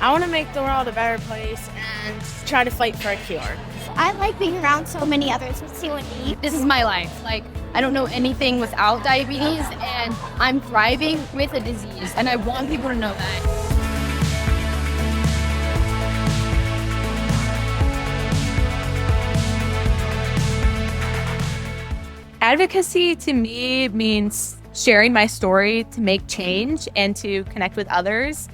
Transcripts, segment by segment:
I want to make the world a better place and try to fight for a cure. I like being around so many others with T1D. This is my life. I don't know anything without diabetes, and I'm thriving with a disease, and I want people to know that. Advocacy to me means sharing my story to make change and to connect with others.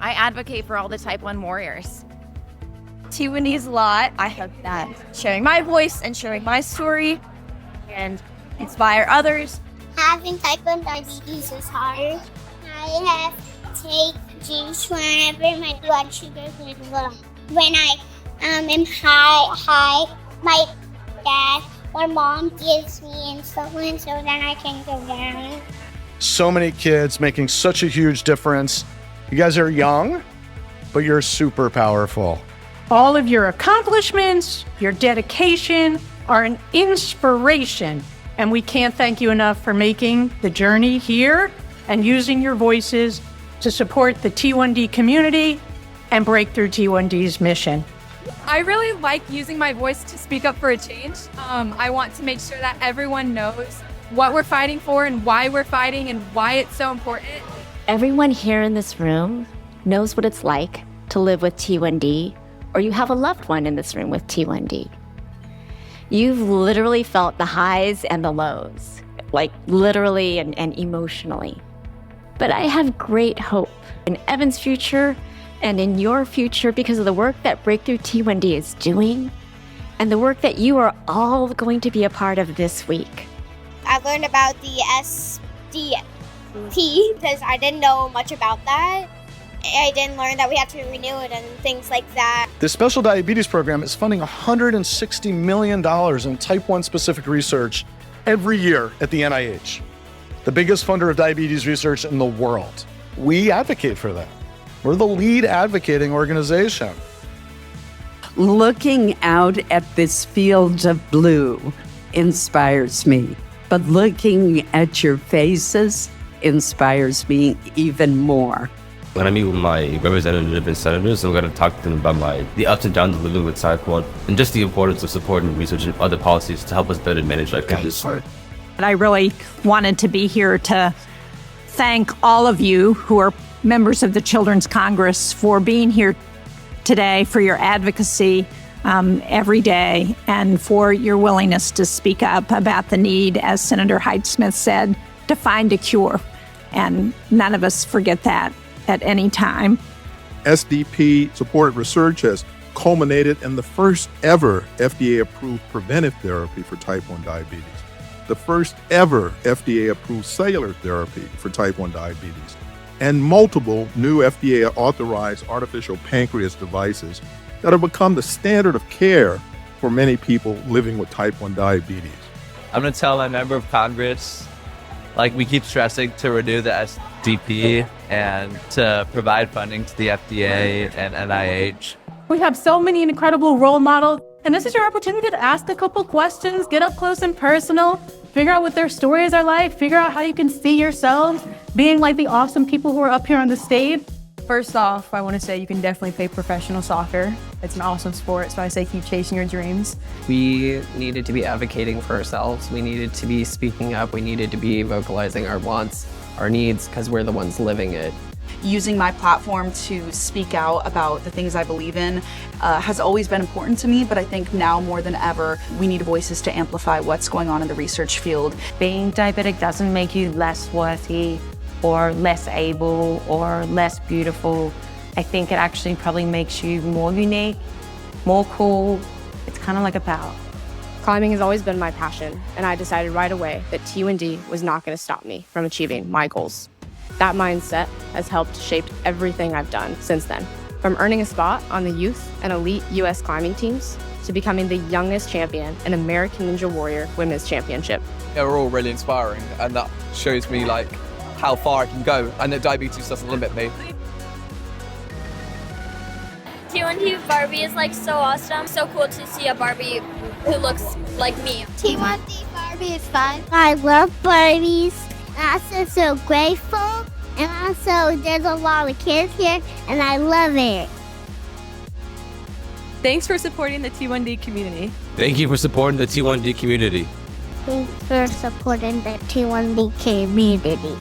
I advocate for all the type 1 warriors. T1D is a lot. I hope that sharing my voice and sharing my story and inspire others. Having type 1 diabetes is hard. I have to take juice whenever my blood sugar is low. When I am high, my dad or mom gives me insulin so then I can go down. So many kids making such a huge difference. You guys are young, but you're super powerful. All of your accomplishments, your dedication are an inspiration. And we can't thank you enough for making the journey here and using your voices to support the T1D community and Breakthrough T1D's mission. I really like using my voice to speak up for a change. I want to make sure that everyone knows what we're fighting for and why we're fighting and why it's so important. Everyone here in this room knows what it's like to live with T1D, or you have a loved one in this room with T1D. You've literally felt the highs and the lows, like literally and emotionally. But I have great hope in Evan's future and in your future because of the work that Breakthrough T1D is doing and the work that you are all going to be a part of this week. I learned about the SDT because I didn't know much about that. I didn't learn that we have to renew it and things like that. The Special Diabetes Program is funding $160 million in type 1 specific research every year at the NIH, the biggest funder of diabetes research in the world. We advocate for that. We're the lead advocating organization. Looking out at this field of blue inspires me, but looking at your faces inspires me even more. When I meet with my representatives and senators, I'm going to talk to them about the ups and downs of living with type 1 and just the importance of supporting research and other policies to help us better manage life conditions. And I really wanted to be here to thank all of you who are members of the Children's Congress for being here today, for your advocacy every day, and for your willingness to speak up about the need, as Senator Hyde-Smith said, to find a cure. And none of us forget that at any time. SDP-supported research has culminated in the first ever FDA-approved preventive therapy for type 1 diabetes, the first ever FDA-approved cellular therapy for type 1 diabetes, and multiple new FDA-authorized artificial pancreas devices that have become the standard of care for many people living with type 1 diabetes. I'm going to tell my member of Congress, like we keep stressing, to renew the SDP and to provide funding to the FDA and NIH. We have so many incredible role models, and this is your opportunity to ask a couple questions, get up close and personal, figure out what their stories are like, figure out how you can see yourselves being like the awesome people who are up here on the stage. First off, I want to say you can definitely play professional soccer. It's an awesome sport, so I say keep chasing your dreams. We needed to be advocating for ourselves. We needed to be speaking up. We needed to be vocalizing our wants, our needs, because we're the ones living it. Using my platform to speak out about the things I believe in has always been important to me, but I think now more than ever, we need voices to amplify what's going on in the research field. Being diabetic doesn't make you less worthy or less able or less beautiful. I think it actually probably makes you more unique, more cool. It's kind of like a power. Climbing has always been my passion, and I decided right away that T1D was not going to stop me from achieving my goals. That mindset has helped shape everything I've done since then, from earning a spot on the youth and elite U.S. climbing teams to becoming the youngest champion in American Ninja Warrior Women's Championship. They're all really inspiring, and that shows me how far I can go, and that diabetes doesn't limit me. T1D Barbie is so awesome. So cool to see a Barbie who looks like me. T1D Barbie is fun. I love Barbies. I'm also so grateful. And also there's a lot of kids here and I love it. Thanks for supporting the T1D community. Thank you for supporting the T1D community. Thanks for supporting the T1D community.